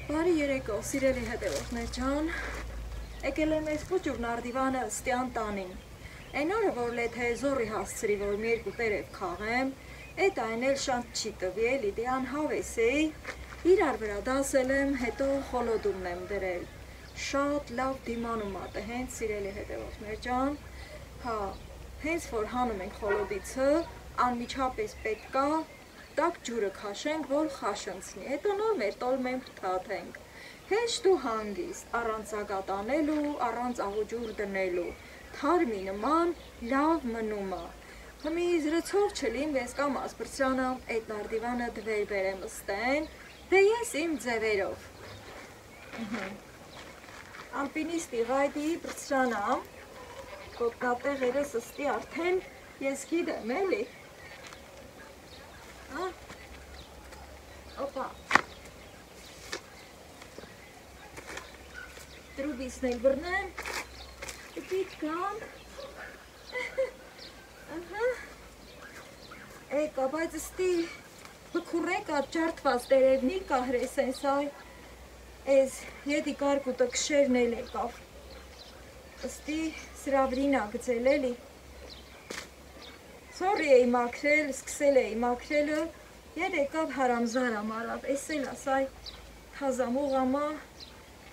Բարի երեկո, սիրելի հետևորդներ ջան, եկել եմ ես փոճուր նարդիվանը ստյան տանին։ Այն օրը, որ լեթե զորի հասցրի, որ մի երկու տերև քաղեմ, էդ այն էլ շանտ չի տվի, էլի դե անհավես էի, իրար վրա դասել եմ, հետո խոլոդումն եմ դրել։ Շատ լավ դիմանում ա, հենց սիրելի հետևորդներ ջան, հա, հենց որ հանում ենք խոլոդիցը, անմիջապես պետք է տաք ջուրը քաշենք, որ խաշնցնի, հետո նոր մեր տոլմեն փթաթենք, հեշտ ու հանգիստ, առանց ագատ անելու, առանց աղուջուր դնելու, թարմի նման լավ մնում ա։ Հմի զրցով չլին, ես կամ ասպրցրանամ, էդ նարդիվանը դվեր բերեմ ստեն, դե ես իմ ձևերով։ Ալպինիստի վայդի պրցրանամ, կոտնատեղերս ըստի արդեն ես գիտեմ էլի։ Опа. Трубисն էլ բռնեմ, կպիտ կամ, էկա, բայց ըստի բքուրեք ատ ջարդված տերևնի կահրես ենս այ, ես եդի կարկուտը կշերն էլ եկավ, ըստի սրավրին ա գծել էլի, սորի էի մաքրել, սկսել էի մաքրելը, Եդ եկավ հարամզարամ արավ, ես էլ ասայ թազամուղ ամա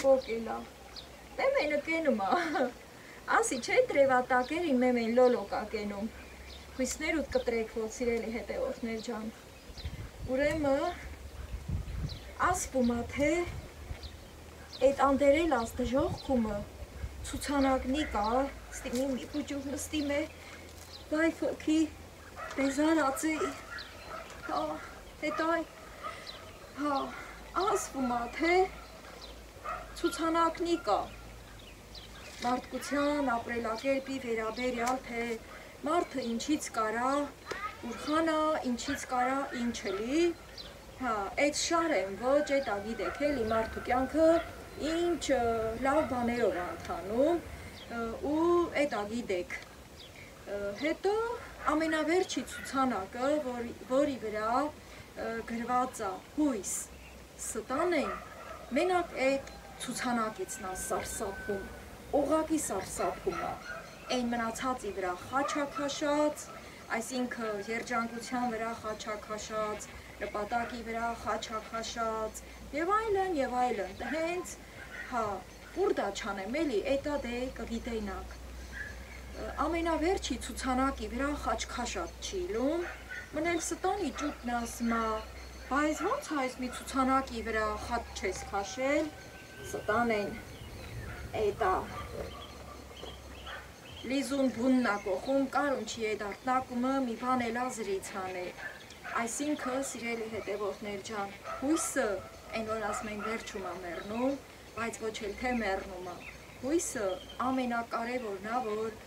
պոկելա, դե մենը կենում ա, ասի չէ տրևատակերին մեմեն լոլոկ ա կենում, հույսներ ուտ կտրեք ոտ սիրելի հետևորդներ ջան, ուրեմը ասպում ա թե էդ անդերել աս դժողքումը ցուցանակնի կա, ստիմի մի պուջուր նստիմ է, վայ ֆոքի դեզարացի, հետո հա, ասվում ա թե ցուցանակնի կա մարդկության ապրելակերպի վերաբերյալ թե մարդը ինչից կարա ուրխանա, ինչից կարա ինչելի, հա, այդ շարեմ ոչ էդ ա գիտեք էլի մարդու կյանքը ինչ լավ բաներով անթանում ու էդ ա գիտեք հետո ամենավերջի ցուցանակը, որի վրա գրված է հույս ստան են, մենակ այդ ցուցանակիցն է սարսափում, օղակի սարսափում է, այն մնացածի վրա խաչակաշած, այսինքն երջանկության վրա խաչակաշած, նպատակի վրա խաչակաշած եւ այլն, հենց, հա, ուր դա չանեմ էլի, էտա դե կգիտեյնակ, ամենավերջի ցուցանակի վրա խաչքաշած չի լում, մնել ստանի ճուտն ասմա, բայց ոնց այս մի ցուցանակի վրա խաչ չես քաշել, ստան են, էտա, լիզուն բունն ա կողում, կարուն չի էդ արտնակումը մի բան էլա զրիցան է, այսինքը սիրելի հետևորդներ ջան, հույսը, այն որ ասում են վերջում ա մեռնում, բայց ոչ էլ թե մեռնում ա, հույսը ամենակարևորն ա, որ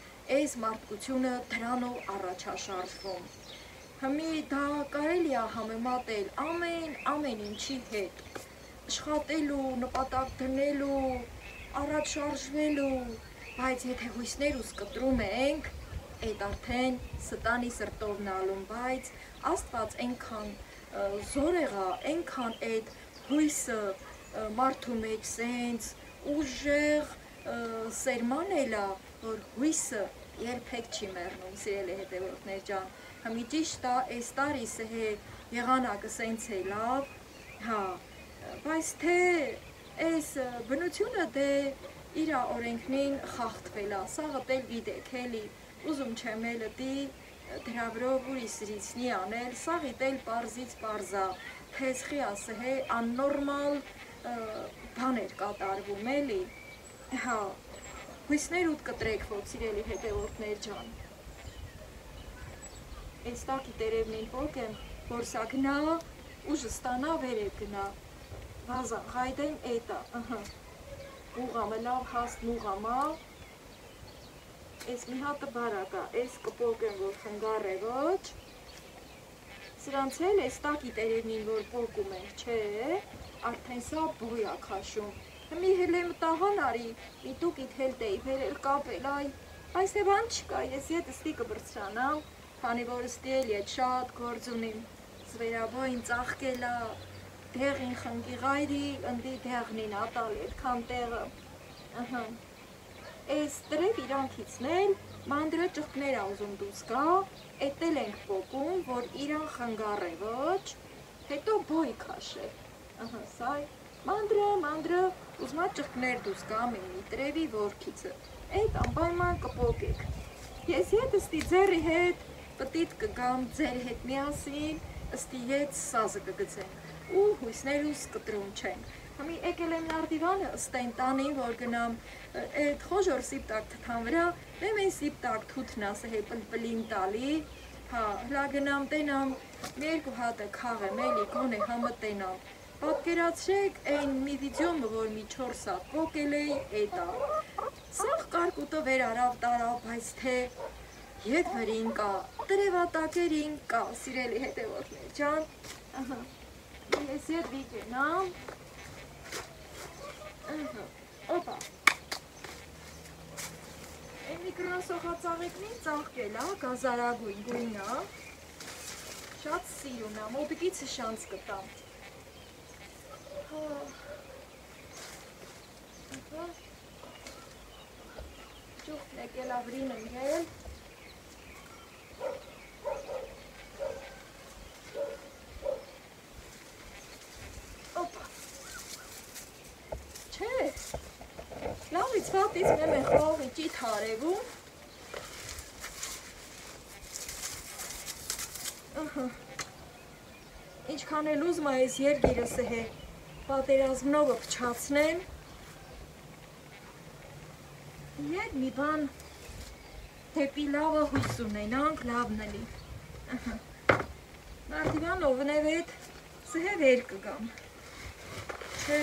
այս մարդկությունը դրանով առաջ ա շարժվում, Հմի դա կարելի ա համեմատել ամեն ինչի հետ, աշխատելու, նպատակ դնելու, առաջ շարժվելու, բայց եթե հույսներ ու սկտրում ենք, էդ արդեն ստանի սրտովն ալում, բայց Աստված այնքան զորեղ ա, այնքան էդ հույսը մարդու մեջ սենց ուժեղ սերմանել ա, որ հույսը երբեք չի մեռնում, սիրելի հետևորդներ ջան, Հմի ճիշտ ա, այս տարիսը հե եղանակը սենց է լավ, հա, բայց թե այս բնությունը դե իրա օրենքնին խախտվել ա, սաղը տել գիտեք էլի, ուզում չեմ էլը դի դրա վրով ուրի սրիցնի անել, սաղի տել պարզից պարզա, թեզխի ասը հե աննորմալ բաներ կատարվում էլի, հա, հույսներ ուտ կտրեք ոտ սիրելի հետևորդներ ջան, Այս տակի տերևնին պոկեմ, որ սա գնա, ուժը ստանա, վերև գնա, վազան, հայդեն էտա, ուղամը լավ հաստ մուղամա, ես մի հատը բարակա, ես կպոկեմ, որ խնգար է ոչ, սրանց էլ ես տակի տերևնին, որ պոկում ենք, չէ, արդեն սա բոյ ա քաշում, մի հել եմ տաղան արի, մի տուկիտ հել տեի, վերել կապել, այս է բան չկա, ես ետ ըստի կբրցրանամ, Քանի որ ըստի էլ ետ շատ գործ ունիմ, զվերաբոյն ծաղկելա, դեղին խնկի գայրի ընդի դեղնին ատալի այդքան տեղը այս տրև իրանքիցնել մանդրը ճղկներ ուզում դուս գա էտել ենք պոկում որ իրան խնգար է ոչ հետո բոյ քաշե սա մանդրը ուզմա ճղկներ դուս գա մենի տրևի որքիցը այդ անպայման կպոկեք ես հետ ըստի ձերի հետ պտիտ կգամ ձեր հետ միասին ըստի ետ սազը կգծենք ու հույսներուս կտրում չենք Համի եկել եմ նարդիվանը ըստեն տանին, որ գնամ այդ խոժոր սիպտակ թթան վրա, դեմ են սիպտակ թութն ասը հե պլպլին տալի, հա, հլա գնամ տենամ, մի երկու հատը քաղեմ էլի, գոն է համը տենամ, պատկերացրեք այն մի վիդյոմը, որ մի 4 սատ պոկել էի, էտա, սաղ կարկուտը վեր արավ տարավ, բայց թե ետ վրին կա, տրևատակերին կա, սիրելի հետևորդներ ջան, ես ետ վիգենամ, Օպա Այն միկրոսոխածաղիկնին ծաղկել գազարագույն գույնա շատ սիրուն մոբիկիցը շանց կտամ ճուղթն եկել ավրին ընգել Լավից վատից մեմ են խողի ճիտ հարևում Ինչքան էլ ուզմա ես երգիրս է պատերազմնովը փչացնեմ Եկ մի բան դեպի լավը հույս ունենանք լավն էլի Նարդիվանով նևետ սհե վեր կգամ Չէ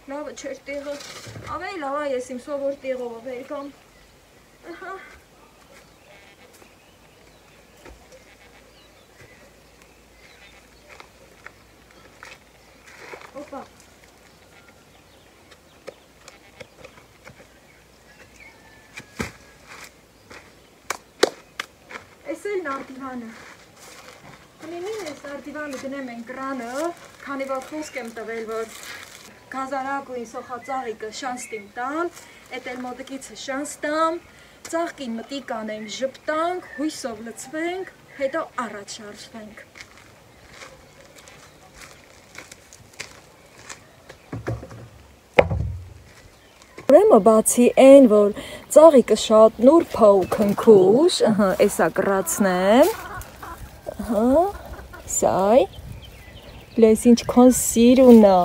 Լավը չեր տեղը, ավեի լավա ես իմ սովոր տեղովը վերգամ, Օպա, ես էլ նարդիվանը, հնինին ես նարդիվանը դնեմ են կրանը, քանի որ խոսք եմ տվել, որ Գազարագույն սոխածաղիկը շանս տիմ տալ, էտ էլ մոտիկիցը շանս տամ, ծաղկին մտիկ անենք ժպտանք, հույսով լծվենք, հետո առաջ շարժվենք։ Ուրեմը բացի են, որ ծաղիկը շատ նուրբ ու քնքուշ, էսա կրացնեմ, սայ, լես ինչքան սիրուն է,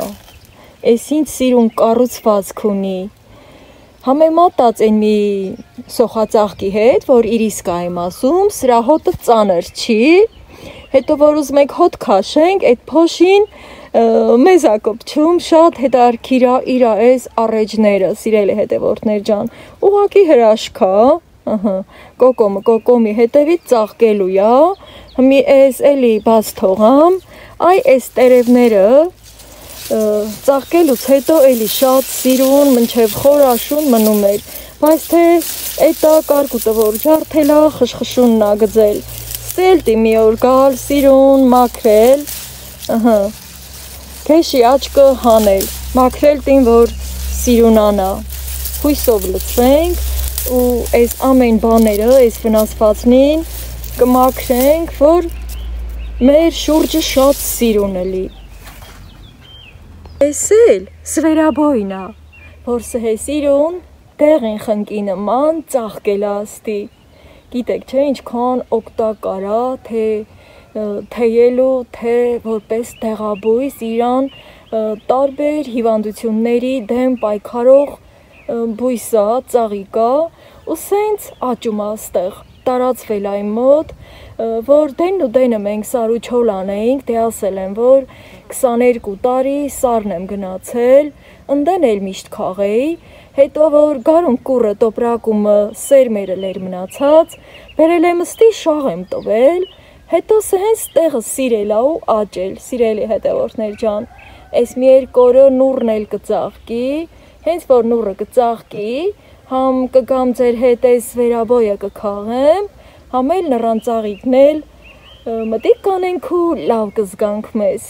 Ես ինչ սիրուն կառուցվածք ունի, համեմատած են մի սոխածաղկի հետ, որ իրիսկա եմ ասում, սրա հոտը ծանր չի, հետո որ ուզում եք հոտ քաշենք, այդ փոշին մեզ ա կպչում, շատ հետարքիր իրա էս առեջները, սիրելի հետևորդներ ջան, ուղակի հրաշքա, կոկոմի հետևից ծաղկելու ա, մի էս էլի բաց թողամ, այ էս տերևները ծաղկելուց հետո էլի շատ սիրուն, մնչև խորաշուն մնում էր, բայց թե էտա կարկուտը որ ջարդելա, խշխշունն ա գծել, ստելտի մի օր գալ, սիրուն, մաքրել, քեշի աչկը հանել, մաքրել տին, որ սիրունանա, հույսով լծվենք, ու այս ամեն բաները, այս վնասվածնին կմաքրենք, որ մեր շուրջը շատ սիրուն էլի, Ես էլ սվերաբոյնա, որ սհե սիրուն տեղին խնկի նման ծաղկել աստի, գիտեք չէ ինչքան օգտակարա, թե թեյելու, թե որպես տեղաբույս իրան տարբեր հիվանդությունների դեմ պայքարող բույսա, ծաղիկա, ու սենց աճում աստեղ, տարածվել այն մոտ, որ դենն ու դենը մենք սար ու չոլ անեինք, դե ասել են, որ 22 տարի սարն եմ գնացել, ընդեն էլ միշտ քաղեի, հետո որ գարուն կուրը տոպրակումը սերմերը լեր մնացած, բերել եմ ըստի շաղ եմ տվել, հետո սհենց տեղը սիրելա ու աճել, սիրելի հետևորդներ ջան, այս մի երկու օրը նուրն էլ կծաղկի, հենց որ նուրը կծաղկի, համ կգամ ձեր հետ այս վերաբոյը կքաղեմ, համ էլ նռան ծաղիկն էլ մտիկ կանենք ու լավ կզգանք մեզ։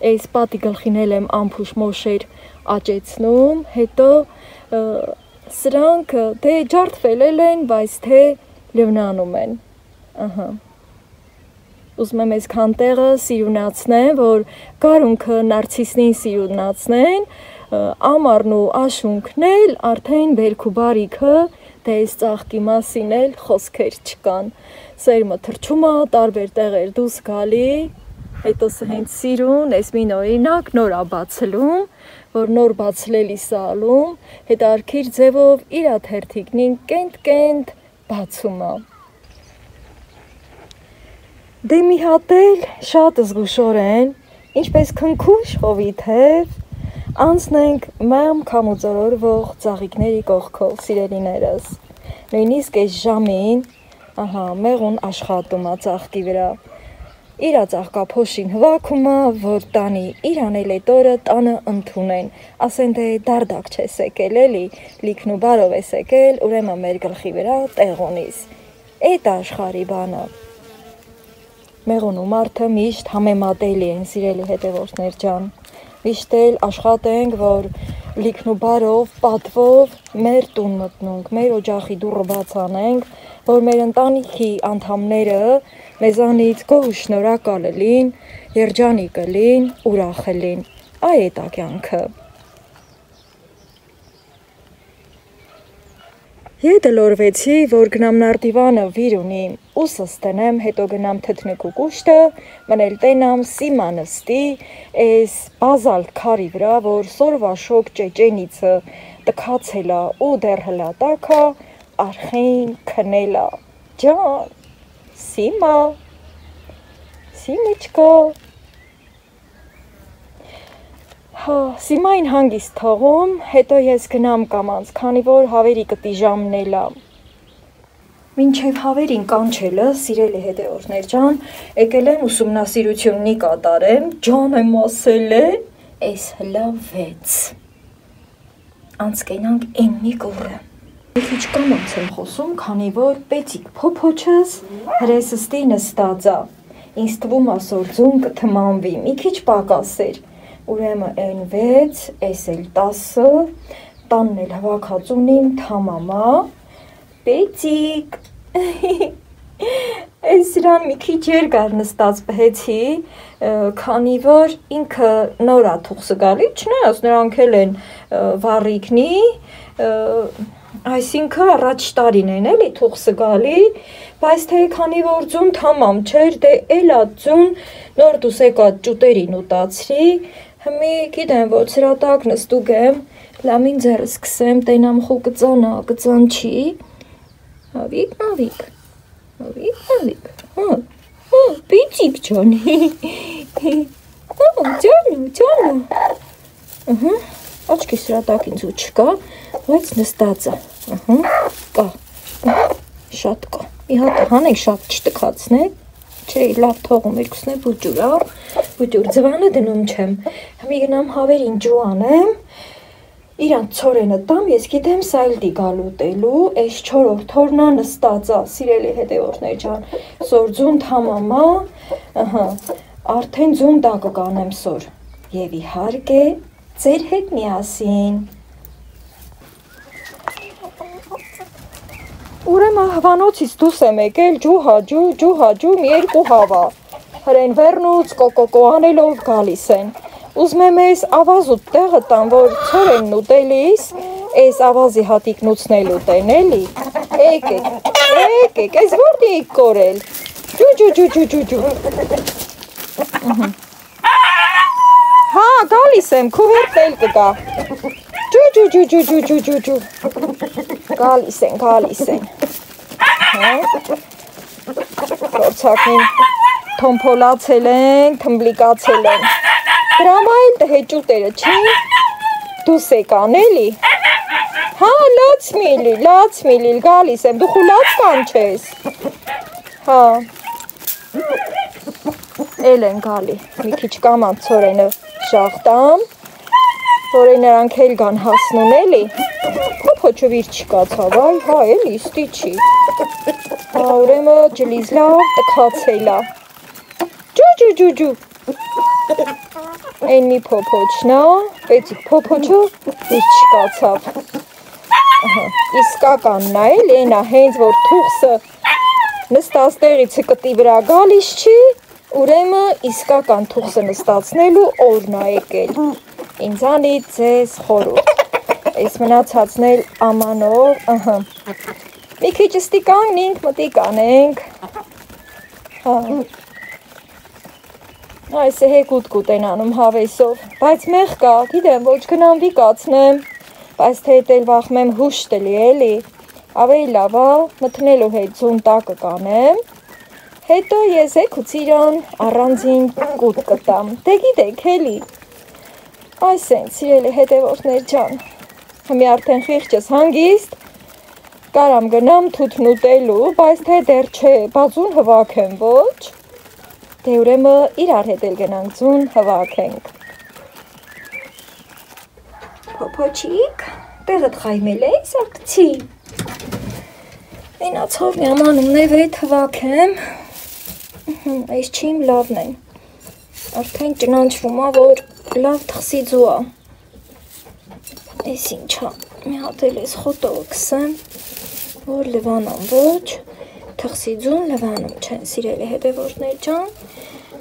այս պատի գլխին եմ ամփուշ մոշեր աճեցնում, հետո սրանք թե ջարդվել են, բայց թե լվնանում են, ուզում եմ այսքան տեղը սիրունացնեմ, որ գարունքը նարցիսնին սիրունացնեն, ամառն ու աշունքն էլ արդեն բերք ու բարիքը, թե այս ծաղկի մասին էլ խոսքեր չկան, սերմը թրջումը տարբեր տեղեր դուս գալի, հետո հենց սիրուն, այս մին օրինակ նոր բացելում, որ նոր բացլելիս ալում, հետարքիր ձևով իրա թերթիկնին կենտ բացում է։ Դե մի հատ էլ շատ զգուշորեն, ինչպես քնքուշ հովի թև, անցնենք մեմ կամուծորորվող ծաղիկների կողքով, սիրելիներս, նույնիսկ այս ժամին, մեղուն աշխատում է ծաղկի վրա, իրա ծաղկափոշին հվաքում է, որ տանի իրան էլ էտ օրը տանը ընդունեն, ասեն դե դարդակ չես եկել էլի, լիքն ու բարով ես եկել, ուրեմն մեր գլխի վրա տեղ ունիս, էտ աշխարի բանը, մեղուն ու մարդը միշտ համեմատելի են, սիրելի հետևորդներ ջան, միշտ էլ աշխատենք, որ լիքն ու բարով, պատվով մեր տուն մտնենք, մեր օջախի դուռը բաց անենք, որ մեր ընտանիքի անդամները մեզանից գոհ շնորհակալ լինեն, երջանիկ լինեն, ուրախ լինեն, այդ է կյանքը։ Եդը լորվեցի, որ գնամ նարդիվանը վիր ունի, ուսս տնեմ, հետո գնամ թթնիկ ու կուշտը, մնել տենամ սիմանստի, այս բազալտ քարի վրա, որ սորվա շոկ ճեճենիցը տքացելա ու դեռ հլատակա, արխին քնելա, ջան, սիմա, սիմիչկա, Սիմային հանգիստ թողում, հետո ես գնամ կամանց, քանի որ հավերի կտի ժամնել է։ Մինչև հավերին կանչելը, սիրելի հետևորդներ ջան, եկել եմ ուսումնասիրություննի կատարեմ, ջան եմ ասել է, այս հլա 6։ Անցկենանք էննի կորը։ Մի քիչ կամանց եմ խոսում, քանի որ պեցիկ փոփոչս հրեսստի նստած է։ Ինձ թվում ասորձում կթմանվի, մի քիչ պակաս էր։ Ուրեմն են 6, այս էլ 10, տանն էլ հավաքած ունիմ թամամա, պեցիկ, այս սրան մի քիչ երկար նստած բհեցի, քանի որ ինքը նորա թուղսը գալի, չնայած նրանք էլ են վառիկնի, այսինքն առաջ տարին են էլի թուղսը գալի, բայց թե քանի որ ձուն թամամ չէր, դե էլ ատ ձուն նոր դուս եկած ճուտերին ուտացրի, Հմի գիտեմ, որ սրատակ նստուկ եմ, լամին ձերը սկսեմ, տենամ խու կծան չի, հավիկ, պիցիկ ճանի, ճանը, աչքի սրատակ ինձ ու չկա, բայց նստած է, կա, շատ կա, մի հատ հանեք շատ չտքացնեք, Չէ, լավ թողում երկուսն է բուջուր, ձվանը դնում չեմ, հմի գնամ հավերին ջու անեմ, իրանց ցորենը տամ, ես գիտեմ սայլդի գալուտելու, այս 4-ով թորնա նստածա, սիրելի հետևորդներ ջան, սոր ձուն թամամա, արդեն ձուն տակը կանեմ սոր, և իհարկե ձեր հետ միասին։ Ուրեմն հվանոցից դուս եմ եկել ջուհաջու մի երկու հավա, հրեն վերնուց կոկոկո անելով գալիս են, ուզում եմ ես ավազուտ տեղը տան, որ ցորենն ուտելիս, ես ավազի հատիկն ուծնել ուտեն էլի, եկեք, ես որդի եք կորել, ջու, հա, գալիս եմ, քուվերտ էլ կգա, ջու, գալիս են, Փորձակին թոմփոլացել են, թմբլիկացել են, դրամա էլ տհեճուտերը չի, դուս եկան էլի, հա, լաց միլիլ, գալիս եմ, դու խուլաց կանչես, հա, էլ են գալի, մի քիչ կամանց ցորենը շաղտամ, որ նրանք էլ գան հասնուն էլի, փոփոչվիր չկացավ, այ, հա, էլի, ստի չի, հա, ուրեմն ջլիզլավ տքացելա, ջու, Այն մի փոփոչն է, պետք փոփոչը դուրս չկացավ։ Իսկականն է, էլի այնա հենց որ թուղսը նստած տեղից կտի վրա գալիս չի, ուրեմն իսկական թուղսը նստացնելու օրն է եկել։ Ինձանից ձեզ խորհուրդ։ Այս մնացածն էլ ամանով, մի քիչ ստի կանգնենք, մտիկ անենք։ Այս է հեկուտ են անում հավեսով, բայց մեղ կա, գիտեմ, ոչ գնամ վիկացնեմ, բայց թե էլ վախմեմ հուշ տլի էլի, ավելի լավ է, մտնելու հետ ձուն տակը կանեմ, հետո ես հեկուց իրան առանձին կուտ կտամ, դե գիտեք էլի, այս են սիրելի հետևորդներ ջան, հիմի արդեն խիղճս հանգիստ, կարամ գնամ թութն ուտելու, բայց թե դեռ չէ, բազուն հվաքեմ ոչ, դե ուրեմն իրար հետ էլ գնանք ձուն հվաքենք։ Փոփոչիկ, տեղդ խայմել ես ակցի։ Մենացավ մի ամանումն է վետ հվաքեմ, այս չի իմ լավն են, արդեն ճնանչվում է, որ լավ թխսիձու է, ես ինչա, մի հատ էլ ես խոտովը կսեմ, որ լվանամ ոչ, թխսիձուն լվանում չեն սիրելի հետևորդներ ջան,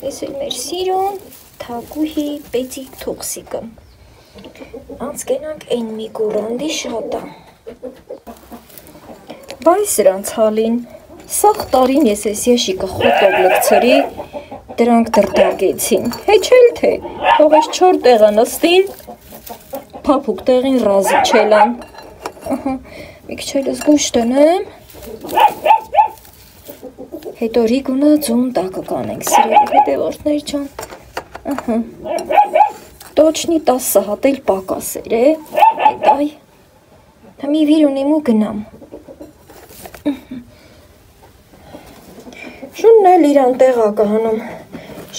ես էլ մեր սիրուն թակուհի պետիկ թուղսիկը, անցկենանք են մի գուրանդի շատա, բայ սրանց հալին, սաղ տարին ես ես եշիկը խոտով լկցրի, դրանք դրդագեցին, հեչել թե, թող ես չոր տեղը նստին, պապուկ տեղին ռազի չելան, մի քիչ էլ զգուշ տնեմ, հետո Ռիգունը ձուն տակը կանենք, սիրելի հետևորդներ ջան, տոչնի 10 հատ էլ պակասեր է, հետայ, հմի վիրունիմ ու գնամ, շունն էլ իրան տեղա կանում,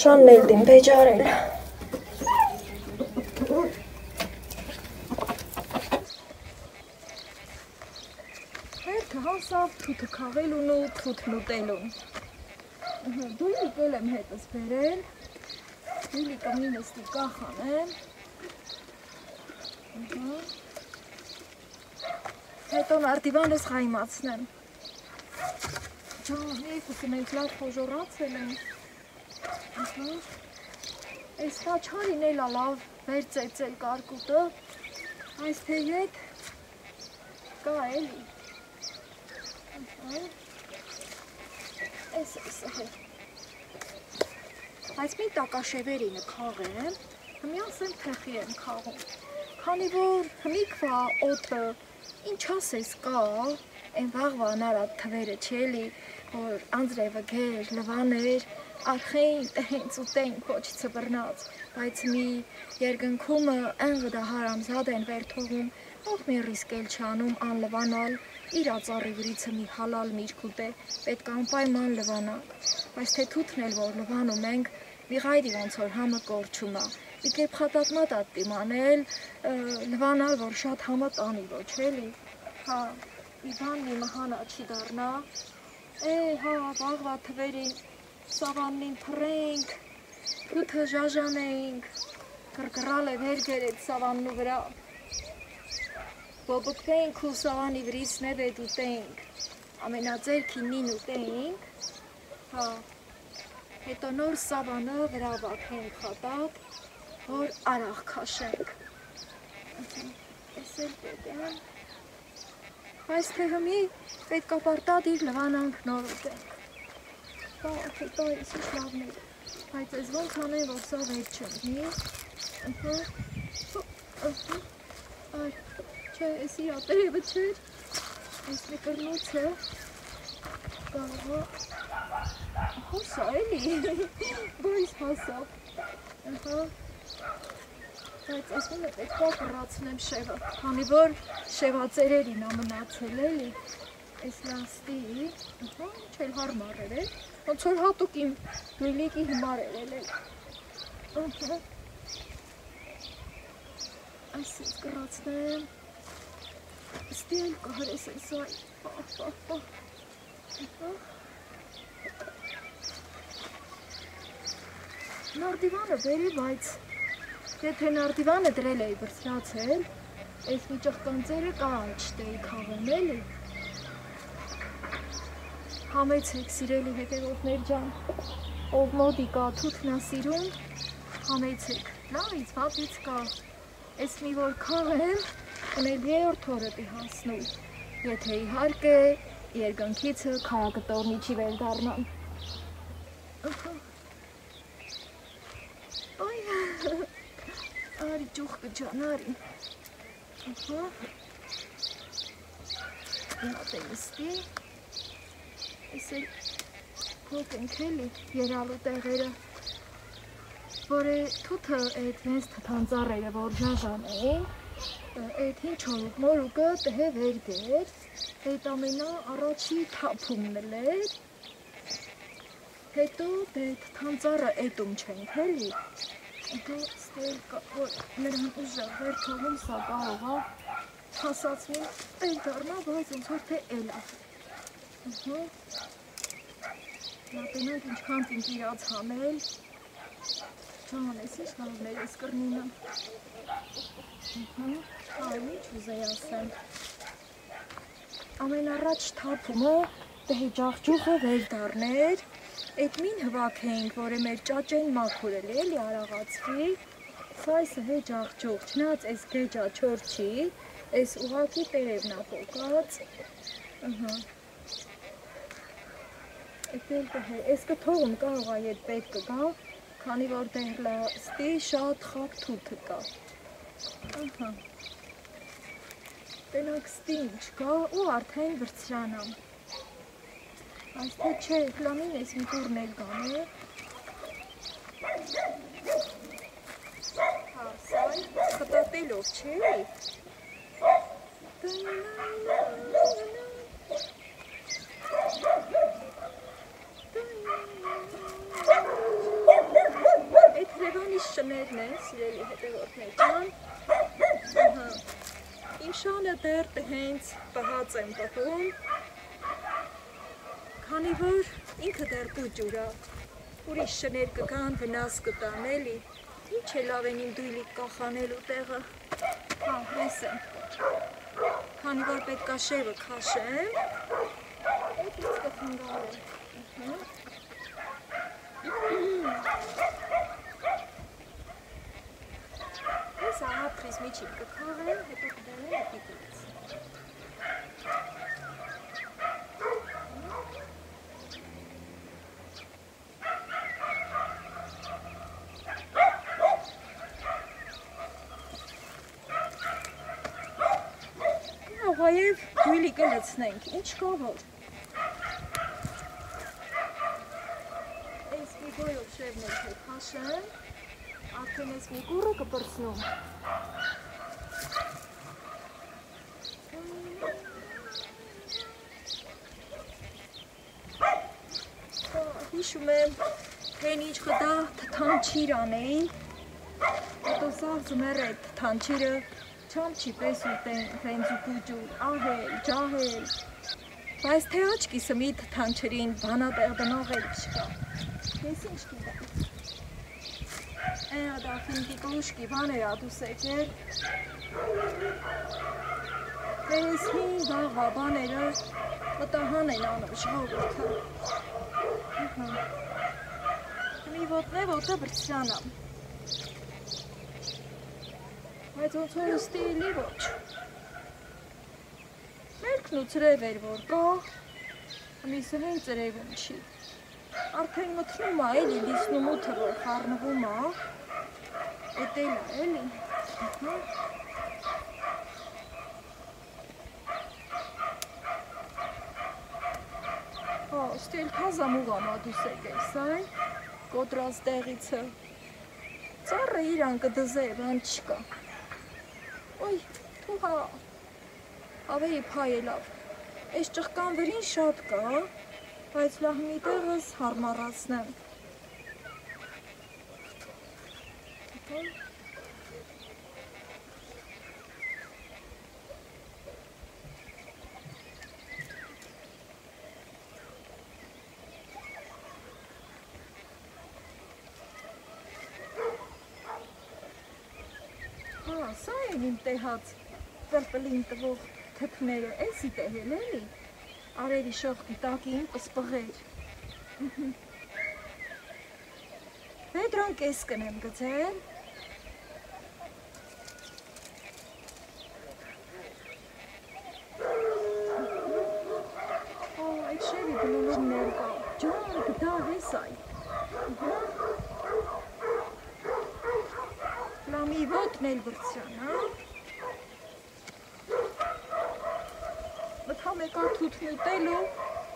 շանն էլ դիմ բեջարել, հասավ թութը կաղելուն ու թութն ուտելուն, դույլիկ էլ եմ հետս բերել, դույլիկը մի նստի կախանեմ, հետո նարդիվանս խայմացնեմ, ջան, երկուսը մենք լավ խոժորացել են, այս կա չարին էլ լավ վերծեցել կարկուտը, այս թե ետ կա էլի, այս մի տակաշևերինը կաղեմ, հմյաս եմ թեխի եմ կաղում, քանի որ հմիքվա օտը, ինչ ասես կա, են վաղվա նարատ թվերը չելի, որ անձրևը գեր, լվաներ, արխեին տենց ուտենք ոչ ծբրնած, բայց մի երգնքումը են վդա հարամզադ են վերթողում, ող մի ռիսկ էլ չանում անլվանալ, իր ածառի վրիցը մի հալալ միրգուտ է, պետք անպայման լվանանք, բայց թե թութն էլ որ լվանում ենք, վիղայրի ոնց որ համը կորչում է, մի կեպ խատատ-մատատ տիմանել, լվանալ, որ շատ համը տանի ոչ էլի, հա, մի բան մի մահանա չի դառնա, հա, վաղվա թվերին սավաննին թռենք, թութը ժաժանենք, կրկռալ է վերգերեց սավաննու վրա, բոբկվենք ու սավանի վրից նևետ ուտենք, ամենաձերքինին ուտենք, հա, հետո նոր սավանը վրա վակենք խատատ, որ արաղ կաշենք, ես էլ պետեմ, այս թե հմի պետք ապարտատ իր լվանանք նոր ուտենք, հա, հետո ես ինչ լավներ, բայց ես ոնց անեն, որ սա վեր չնգի, չէ, ես իր ատերևը չեր, ես մի կրնուց է, գաղվա, հոսա էլի, բայց հասավ, բայց ասում է պետք է կռացնեմ շևը, քանի որ շևածերերին ամնացել էլի, ես լաստի, ինչ էլ հարմար էր, ոնց որ հատուկ իմ դույլիկի հիմար էր էլ, այսից կռացնեմ, Ստի էլ կհրես են սայ, Նարդիվանը բերի, բայց եթե նարդիվանը դրել էի բրսրացել, այս մի ճղկանձերը կա չտեի քաղեմ էլի։ Համեցեք սիրելի հետևորդներ ջան, ով մոդի կա թութնասիրում, համեցեք, լավից վատից կա, այս մի որ քաղեմ, ունել 3-րդ օրը պի հասնու, եթե իհարկե երկնքիցը քաղաքտորնի չի վերդառնան։ Այ, արի ճուխկը ջան, արի։ Յատ է նստի, ես էլ փոք ենք էլի երալու տեղերը, որ է թութը էդ հենց թթանձարերը, որ ժաժան էին, էդ հին չորուկ մորուկը տհե վերդեր, էդ ամենա առաջի թափումն էր, հետո դե թթանձարը էտում չենք էլի, հետո ստել որ նրան ուժը վերթողում սա կարողա հասացնի էլ դարնա, բայց ոնց որ թե էլա։ Նատենանք ինչքան տինք իրաց հանել, ջան, ես ինչ նավներ ես կրնինը։ Այլ ինչ ուզեի ասեմ։ Ամեն առաջ թափումը դե ջաղջուղը վերդառներ, էդ մին հվաքեինք, որ է մեր ճաճեն մաքուրել էլի արաղացվի, սա այսը հե ջաղջուղ, չնած այս գեջա չոր չի, այս ուղակի տերևնա պոկած, էդ էլ կհե, ես կթողում կարող է ետ պետ կգա, քանի որ դեր լաստի շատ խապ թութը կա, տենակ ստի ինչ կա ու արդեն վրցրանամ, այս թե չէ, պլանին ես մի տուրն էլ գան է, հարսայ, խտատելով չէ, Այդ հրևանից շներն են, սիրելի հետևորդներ ջան, իմ շանը դեռ հենց պահած եմ պահում, քանի որ ինքը դեռ կուջուրա, ուրիշ շներ կգան վնաս կտան էլի, ինչ է լավ են իմ դույլիկ կախանելու տեղը, հենց եմ, քանի որ պետք է շևը քաշեմ, այդ ինձ կխնգալ եմ, ես ահապրիս միջիվ կքաղեմ, հետո կդարել է պիտից։ Նաև դույլիկը լցնենք, ինչ կա որ։ Այս մի գոյով շևն էլ թե քաշեմ, արդեն ես մի կուրը կպրծնում։ Հիշում եմ, հեն ինչ խտա թթանչիր անեի, հետո սաղձում էր այդ թթանչիրը չամ չի պես ուտեն զուկուջուր, ահել, ջահել, բայց թե աչկիսը մի թթանչրին բանատեղ բնող էլ չկա, ես ինչ կիդա։ Այն ադա ֆինտի կլուշկի բաներ ադուս եկեր, ես հին բաղվա բաները մտահան են անում ժողովուրդը։ Մի ոտը բրցրանամ, բայց ոնց որ ուստի էլի ոչ։ Մերքն ու ծրև էր որ կա, ամիսը հեն ծրևում չի, արդեն մթնում է էլի լիսնում ութը որ խարնվում է, էտ էլ է էլի, ուստի էլ թազամ ուղամ ադուս եկես այն, կոտրած տեղիցը, ծառը իրան կդզե, բան չկա, ոյ, թուհա, ավեի պայելավ, ես ճղկան վրին շատ կա, բայց լահ մի տեղս հարմարացնեմ, ամեն իմ տեղած պրպլին տվող թթները էսի տեղել էլի, արերի շողքի տակին պսպղեր։ Պետրոն կես կնեմ գծել։ Այդ շևի բլուլում ներկա, ջան գտա հես այ։ Լամի ոտն էլ վրցյան, հա։ Մտհա մեկա թութն ուտելու,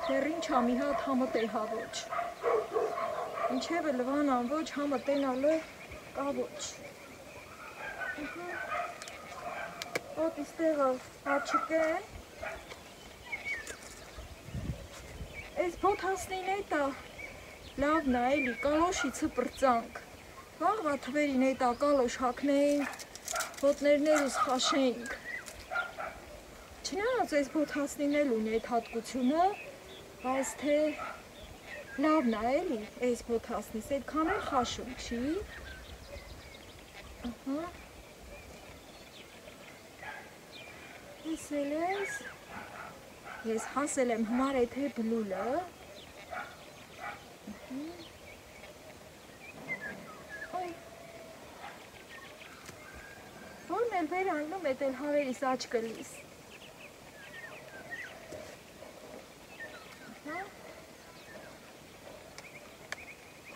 դեռ ինչ համի հատ համը տեհա ոչ։ Ինչև է լվանան ոչ, համը տենալը կա ոչ։ Ոտ իստեղը հաչկեն։ Այս բոթասնին էտա լավն է էլի, կալոշիցը պրծանք։ Վաղվա թվերին էտա կալոշ հակնեինք, ոտներներուս խաշեինք։ Չնայած այս բոթասնին էլ ունի այդ հատկությունը, բայց թե լավն է էլի այս բոթասնիս, այդքան էլ խաշում չի։ Ես էլ ես, ես հասել եմ հմար էթե բլուլը, որն էլ վերանգնում էտ էլ հավերիս աչկլիս։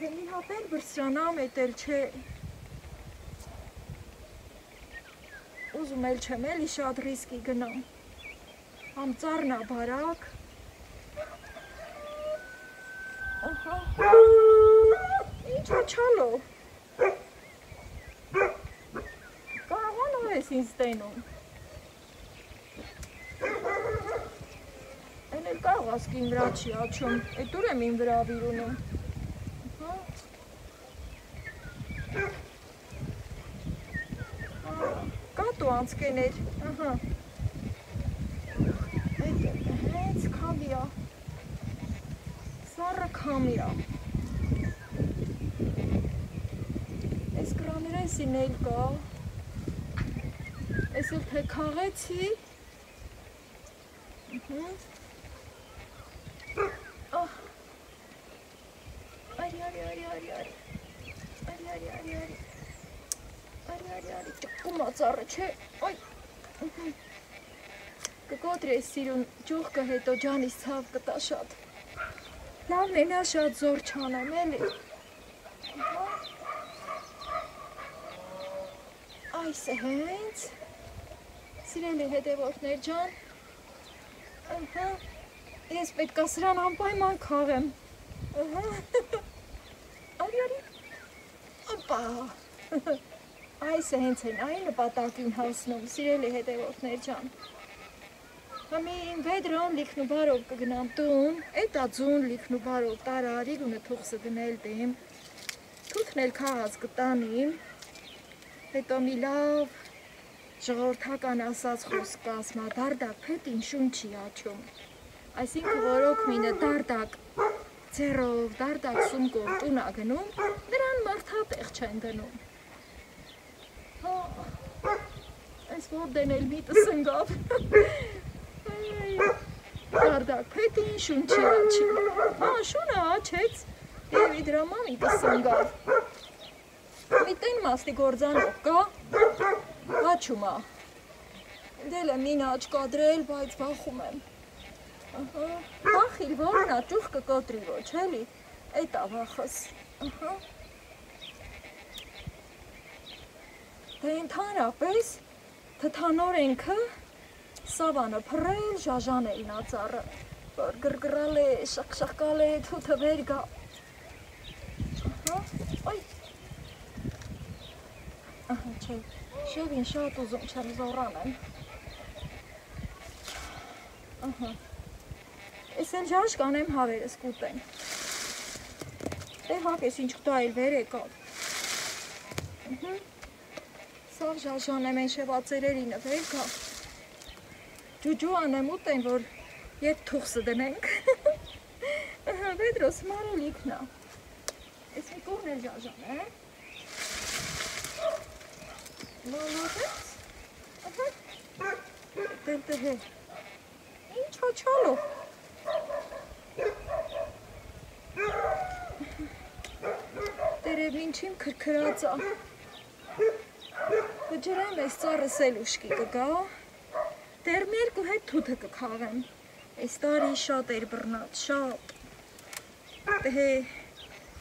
Թե մի հապեր բրսրանամ էտ էլ չէ, ուզում էլ չեմ էլի շատ ռիսկի գնամ, համ ծառնա բարակ, ինչ հաչալո, կարողանով ես ինձ տենում, են էլ կարող ասկի իմ վրա չի աչում, էտ ուր եմ իմ վրա վիրունում, կատու անցկեներ, հենց կամիա, սարը կամիա, ես կրաներեսին էլ կա, ես էլ թե կաղեցի, Արի, տկումա ծառը չէ, այ, կկոտրի ես սիրուն ճուղկը հետո ջանիս ծավ կտա շատ, լավն է նա շատ զոր չանեմ էլի, այս է հենց, սիրելի հետևորդներ ջան, ես պետքա սրան անպայման քաղեմ, արի, ապա, այս է հենց են այն նպատակին հասնում, սիրելի հետևորդներ ջան, համի իմ վեդրոն լիքնու բարով կգնամ տուն, էտ ածուն լիքնու բարով տարարի գունը թուխսը գնել դեմ, թութն էլ քաղաց կտանիմ, հետո մի լավ ժողորդական ասած խոսք կասմա, դարդակ պետին շուն չի աչում, այսինքը որոք մինը դարդակ ձերով, դարդակ սումկով տունա գնում, նրան մարդատեղ չեն դնում, այս որ դենել միտս ընգավ, դարդակ պետին շուն չի աչի, շունը աչեց, և իդրամա միտս ընգավ, միտեն մաստի գործանով կա, հաչումա, դել եմ մին աչ կադրել, բայց վախում եմ, վախիլ որնա ճուղ կկոտրի ոչ, էլի, էտա վախս, դե ընդհանրապես թթանորենքը սավանը փռել, ժաժանել նա ծառը, որ գրգռալ է, շախշախկալ է, թութը վեր գա, այ, չէ, շևին շատ ուզում չեմ զորան եմ, ես էլ ժաշ կանեմ հավերս կուտեն, դե հակ ես ինչ կտա էլ վեր եկավ, սավ ժաշան եմ են շևացերերինը վեր կա, ջուջու անեմ ուտեն, որ ետ թուխսը դնենք, վեդրոս մարելիքնա, ես մի կողն էլ ժաշան է, Լոլոտեց, Դե ինչ աչալով Տերևին չիմ քրքրածա Կջրեմ ես ծառս էլ ուշկի կգա Դեր մերկու հետ թութը կքաղեմ Ես տարի շատ էր բռնած, շատ Դե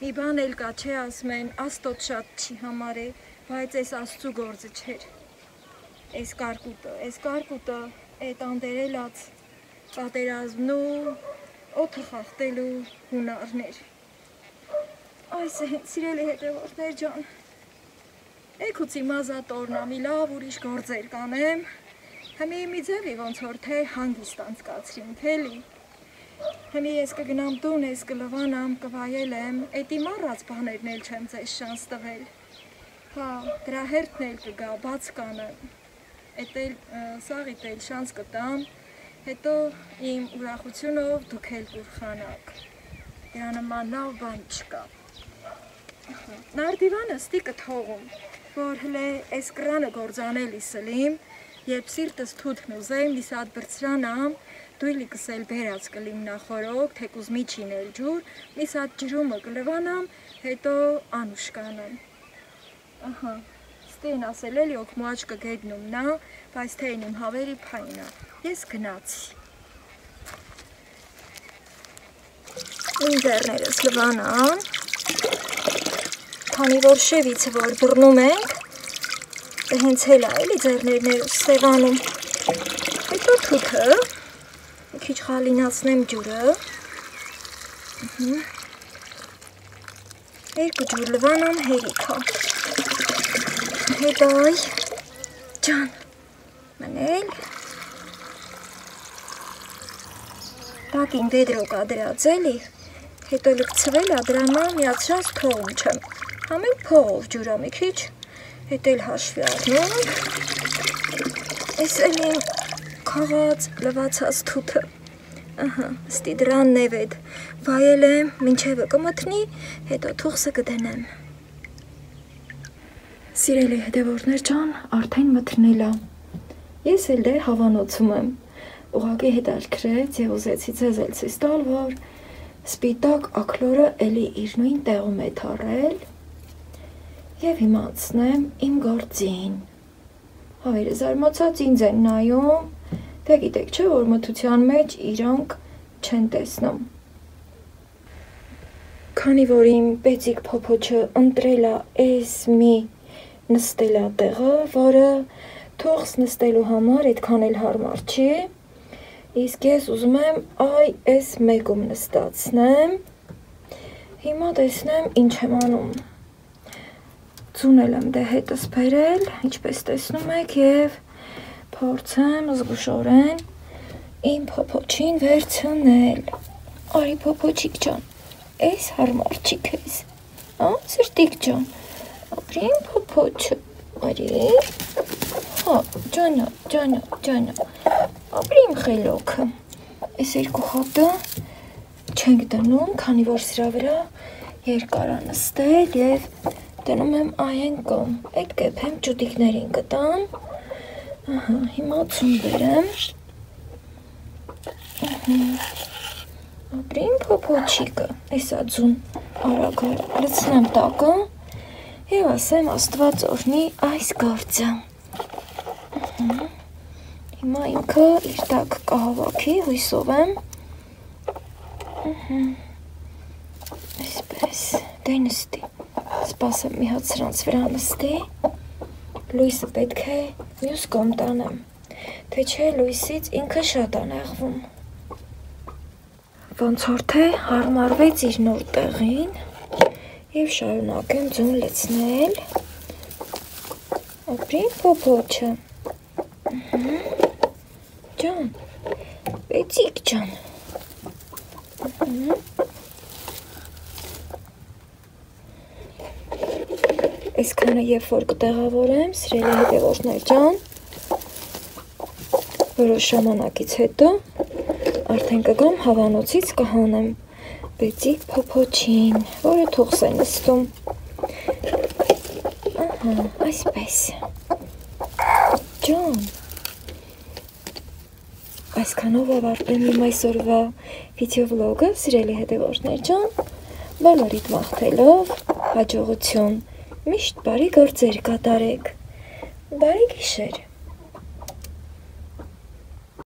մի բան էլ կա չէ ասում են Աստոտ շատ չի համար է Բայց ես աստծու գործը չեր Ես կարկուտը Էտ անդերելած Պատերազմն ու օդը խախտելու հունարներ Այս է սիրելի հետևորդներ ջան Էքուցի մազատ օրնամի լավ ուրիշ գործեր կանեմ Հմի մի ձևի ոնց որ թե հանգիստ անցկացրին թելի Հմի ես կգնամ տուն ես կլվանամ կվայել եմ Էտի մարած բաներն էլ չեմ ձեզ շանս տվել Հա դրա հերթն էլ կգա բաց կանը Էտ էլ սաղիտ էլ շանս կտամ Հետո իմ ուրախությունով դուք էլ կուրխանաք Դրա նման լավ բան չկա Նարդիվանը ստի կթողում Որ հլե ես կրանը գործանելի սլիմ Երբ սիրտս թութն ուզեմ լիսատ բրծրանամ Դույլիկս էլ բերած կլիմ նախորոք Թեկուզ միջին էլ ջուր Լիսատ ջրումը կլվանամ Հետո անուշ կանեմ Ահա Ստին ասել էլի ոք մուաչ կգեդնում նա Բայց թե իմ հավերի պայնա Ես գնացի Իմ ձերներս լվանան Քանի որ շևիցը որ բռնում ենք Դե հենց հելա էլի ձերներներս սևանում Հետո թութը Մի քիչ խալինացնեմ ջուրը Երկու ջուր լվանան հերիքա Հետո այ Ջան Մնել Տակին դեդրոկ ադրած էլի Հետո լկցվել ադրամա միացրած փողում չեմ Համել փողով ջուրա մի քիչ Հետ էլ հաշվի առնում Ես էլ իմ քաղած լվացած թութը Ահա, ստի դրան նևեդ Վայել եմ, մինչևը կմտնի Հետո թուղսը կդենեմ Սիրելի հետևորդներ ջան, արդեն մթնել է Ես էլ դե հավանոցում եմ Ուղղակի հետաքրքրեց եւ ուզեցի ձեզ էլ ցույց տալ, որ սպիտակ աքլորը էլի իր նույն տեղում է թարել եւ իմացնեմ իմ գործին։ Հավերը զարմացած ինձ են նայում, թե գիտեք չէ, որ մթության մեջ իրանք չեն տեսնում։ Քանի որ իմ պեցիկ փոփոչը ընտրել է էս մի նստելա տեղը, որը թողս նստելու համար այդքան էլ հարմար չի, իսկ ես ուզում եմ այ էս մեկում նստացնեմ, հիմա տեսնեմ ինչ եմ անում, ձունել եմ դե հետս բերել, ինչպես տեսնում եք և փորձեմ զգուշորեն իմ փոփոչին վերցնել, արի փոփոչիկ ջան, էս հարմար չի քեզ, սրտիկ ջան, ապրի իմ փոփոչը, արի, հա, ջանա, ապրի իմ խելոքը, էս երկու հատը չենք դնում, քանի որ սրա վրա երկար է նստել և դնում եմ այն կողմ, այդ կեփեմ ճուտիկներին կտամ, հիմա ցուն բերեմ, ապրի իմ փոփոչիկը, էսա ձուն արագ լցնեմ տակը և ասեմ Աստված օրհնի այս գործը, հիմա ինքը իր տակ կհավաքի, հույսով եմ, այսպես, դե նստի, սպասեմ մի հատ սրանց վրա նստի, լույսը պետք է մյուս կողմ տանեմ, թե չէ լույսից ինքը շատ անեղվում, ոնց որ թե հարմարվեց իր նոր տեղին և շարունակեմ ձուն լցնել, ապրի փոփոչը, ջան, պեցիկ ջան, այսքանը երբ որ կտեղավորեմ, սիրելի հետևորդներ ջան, որոշ ժամանակից հետո արդեն կգամ հավանոցից կհանեմ պեցիկ փոփոչին, որը թուղս է նստում, այսպես, ջան։ Այսքանով ավարտեմ իմ այսօրվա վիդեովլոգը, սիրելի հետևորդներ ջան, բոլորիդ մաղթելով հաջողություն, միշտ բարի գործեր կատարեք, բարի գիշեր։